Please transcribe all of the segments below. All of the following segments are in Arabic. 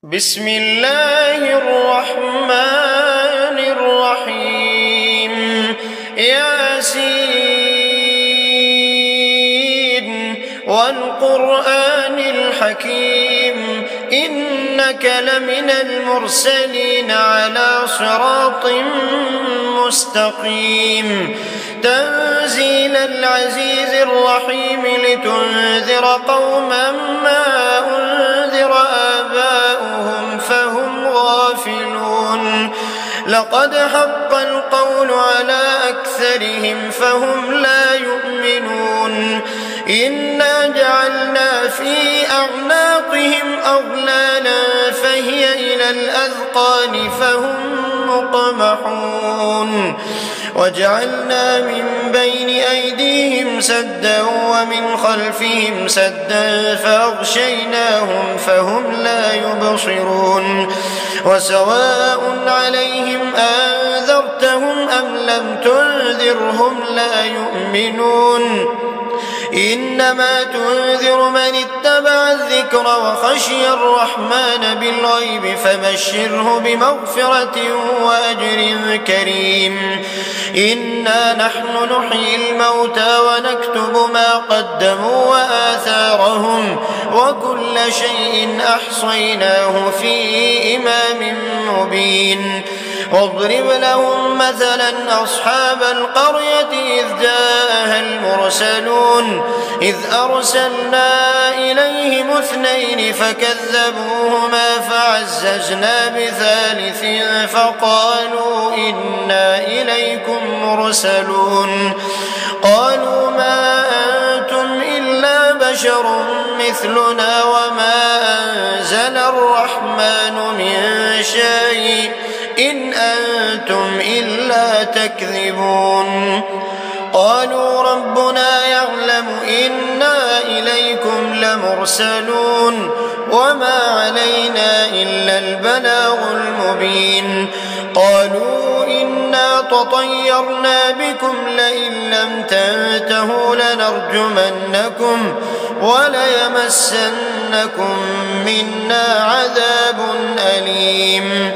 بسم الله الرحمن الرحيم ياسين والقرآن الحكيم إنك لمن المرسلين على صراط مستقيم تنزيل العزيز الرحيم لتنذر قوما ما أنذر آباؤهم فهم غافلون لقد حق القول على أكثرهم فهم لا يؤمنون إنا جعلنا في أعناقهم أغلالا فهي إلى الأذقان فهم مقمحون وجعلنا من بين أيديهم سدا ومن خلفهم سدا فأغشيناهم فهم لا يبصرون وسواء عليهم أنذرتهم أم لم تنذرهم لا يؤمنون إنما تنذر من اتبع الذكر وخشي الرحمن بالغيب فبشره بمغفرة وأجر كريم إنا نحن نحيي الموتى ونكتب ما قدموا وآثارهم وكل شيء أحصيناه في إمام مبين واضرب لهم مثلا أصحاب القرية إذ جاءها المرسلون إذ أرسلنا إليهم اثنين فكذبوهما فعززنا بثالث فقالوا إنا إليكم مرسلون قالوا ما أنتم إلا بشر مثلنا وما أنزل الرحمن من شيء إن أنتم إلا تكذبون قالوا ربنا يعلم إنا إليكم لمرسلون وما علينا إلا البلاغ المبين قالوا إنا تطيرنا بكم لئن لم تنتهوا لنرجمنكم وليمسنكم منا عذاب أليم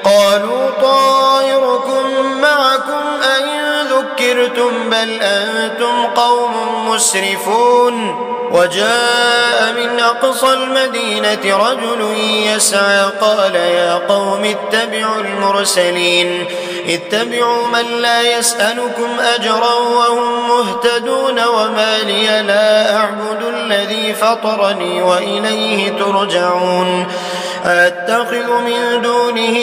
قالوا طائركم معكم أئن ذكرتم بل أنتم قوم مسرفون وجاء من أقصى المدينة رجل يسعى قال يا قوم اتبعوا المرسلين اتبعوا من لا يسألكم أجرا وهم مهتدون وما لي لا أعبد الذي فطرني وإليه ترجعون أتخذ من دونه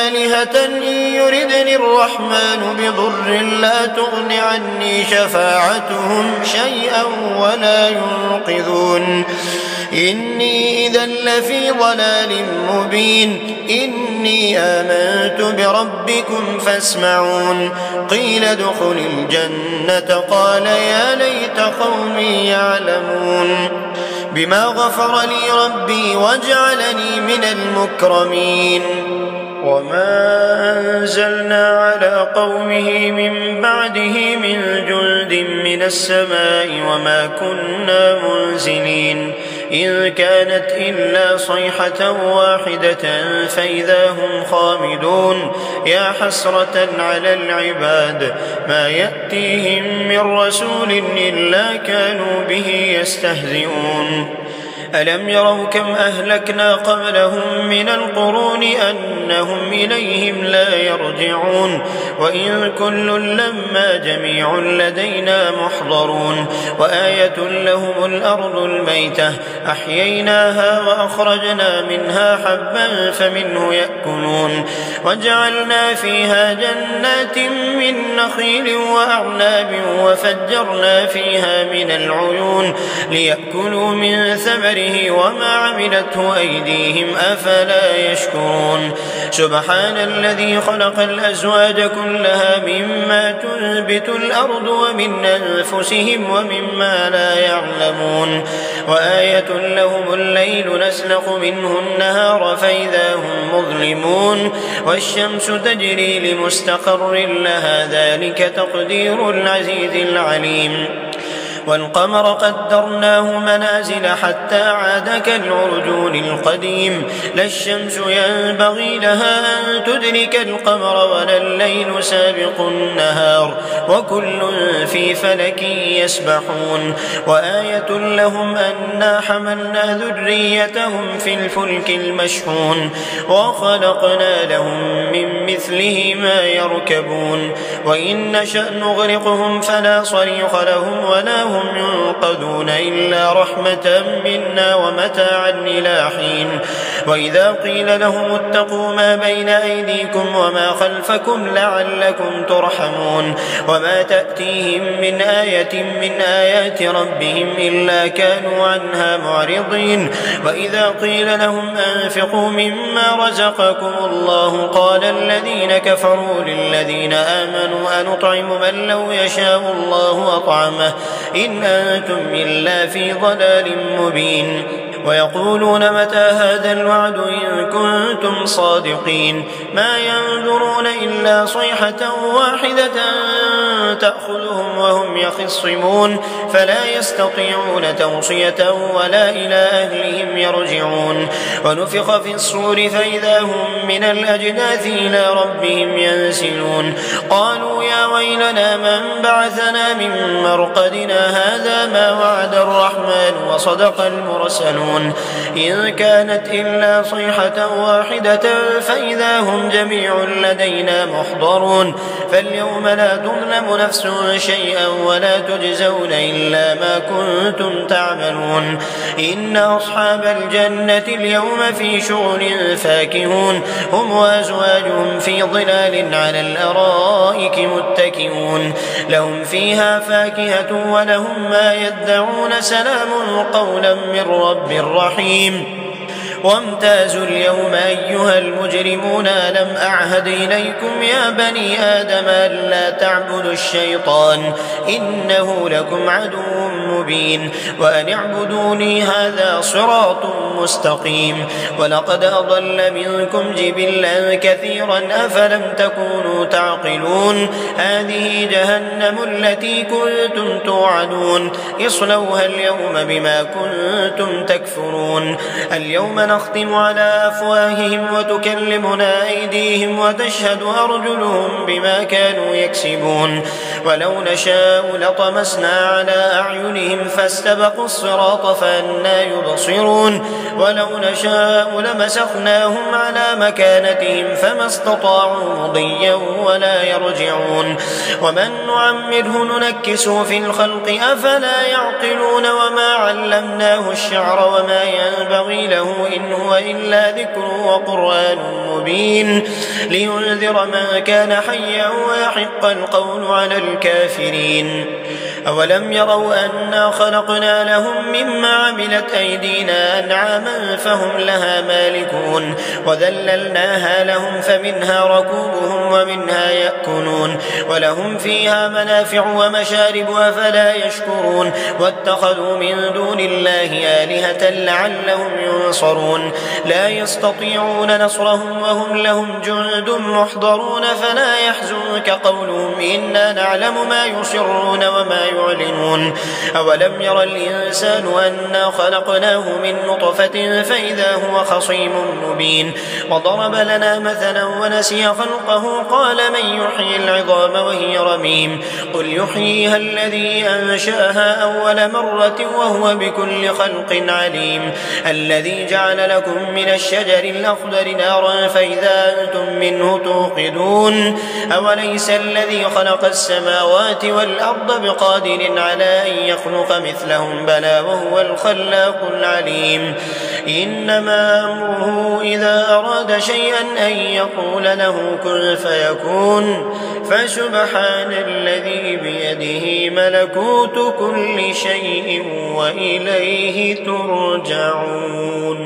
آلهة إن يردني الرحمن بضر لا تغن عني شفاعتهم شيئا ولا ينقذون إني إذا لفي ضلال مبين إني آمنت بربكم فاسمعون قيل ادخل الجنة قال يا ليت قومي يعلمون بما غفر لي ربي وجعلني من المكرمين وما أنزلنا على قومه من بعده من جند من السماء وما كنا منزلين إن كانت إلا صيحة واحدة فإذا هم خامدون يا حسرة على العباد ما يأتيهم من رسول إلا كانوا به يستهزئون ألم يروا كم أهلكنا قبلهم من القرون أنهم إليهم لا يرجعون وإن كل لما جميع لدينا محضرون وآية لهم الأرض الميتة أحييناها وأخرجنا منها حبا فمنه يأكلون وجعلنا فيها جنات من نخيل وأعناب وفجرنا فيها من العيون ليأكلوا من ثمره وما عملته أيديهم أفلا يشكرون سبحان الذي خلق الأزواج كلها مما تنبت الأرض ومن أنفسهم ومما لا يعلمون وآية لهم الليل نسلخ منه النهار فإذا هم مظلمون والشمس تجري لمستقر لها ذلك تقدير العزيز العليم والقمر قدرناه منازل حتى عاد كالعرجون القديم لا الشمس ينبغي لها أن تدرك القمر ولا الليل سابق النهار وكل في فلك يسبحون وآية لهم أنا حملنا ذريتهم في الفلك المشحون وخلقنا لهم من مثله ما يركبون وإن نشأ نغرقهم فلا صريخ لهم ولا هم ينقذون إلا رحمة منا ومتاعا إلى حين وإذا قيل لهم اتقوا ما بين أيديكم وما خلفكم لعلكم ترحمون وما تأتيهم من آية من آيات ربهم إلا كانوا عنها معرضين وإذا قيل لهم أنفقوا مما رزقكم الله قال الذين كفروا للذين آمنوا أنطعم من لو يشاء الله أطعمه إن أنتم إلا في ضلال مبين ويقولون متى هذا الوعد إن كنتم صادقين ما ينظرون إلا صيحة واحدة تأخذهم وهم يخصمون فلا يستطيعون توصية ولا إلى أهلهم يرجعون ونفخ في الصور فإذا هم من الأجداث إلى ربهم ينسلون قالوا يا ويلنا من بعثنا من مرقدنا هذا ما وعد الرحمن وصدق المرسلون إن كانت إلا صيحة واحدة فإذا هم جميع لدينا محضرون فاليوم لا تظلم نفس شيئا ولا تجزون إلا ما كنتم تعملون إن أصحاب الجنة اليوم في شغل فاكهون هم وأزواجهم في ظلال على الأرائك متكئون لهم فيها فاكهة ولهم ما يدعون سلام قولا من رب رحيم وامتازوا اليوم أيها المجرمون ألم أعهد إليكم يا بني آدم ألا تعبدوا الشيطان إنه لكم عدو مبين وأن اعبدوني هذا صراط مستقيم ولقد أضل منكم جبلا كثيرا أفلم تكونوا تعقلون هذه جهنم التي كنتم توعدون اصلوها اليوم بما كنتم تكفرون اليوم نختم على أفواههم وتكلمنا أيديهم وتشهد أرجلهم بما كانوا يكسبون ولو نشاء لطمسنا على أعينهم فاستبقوا الصراط فأنى يبصرون ولو نشاء لمسخناهم على مكانتهم فما استطاعوا مضيا ولا يرجعون ومن نعمره ننكسه في الخلق أفلا يعقلون وما علمناه الشعر وما ينبغي له إن هو إلا ذكر وقرآن مبين لينذر من كان حيا ويحق القول على الكافرين أولم يروا أنا خلقنا لهم مما عملت أيدينا أنعاما فهم لها مالكون وذللناها لهم فمنها ركوبهم ومنها يأكلون ولهم فيها منافع ومشارب أفلا يشكرون واتخذوا من دون الله آلهة لعلهم ينصرون لا يستطيعون نصرهم وهم لهم جند محضرون فلا يحزنك قولهم إنا نعلم ما يسرون وما يعلنون أولم ير الإنسان أنا خلقناه من نطفة فإذا هو خصيم مبين وضرب لنا مثلا ونسي خلقه قال من يحيي العظام وهي رميم قل يحييها الذي أنشأها أول مرة وهو بكل خلق عليم الذي جعل لكم من الشجر الأخضر نارا فإذا أنتم منه توقدون أوليس الذي خلق السماوات والأرض بقادر على أن يخلق مثلهم بلى وهو الخلاق العليم إنما أمره إذا أراد شيئا أن يقول له كن فيكون فسبحان الذي بيده ملكوت كل شيء وإليه ترجعون.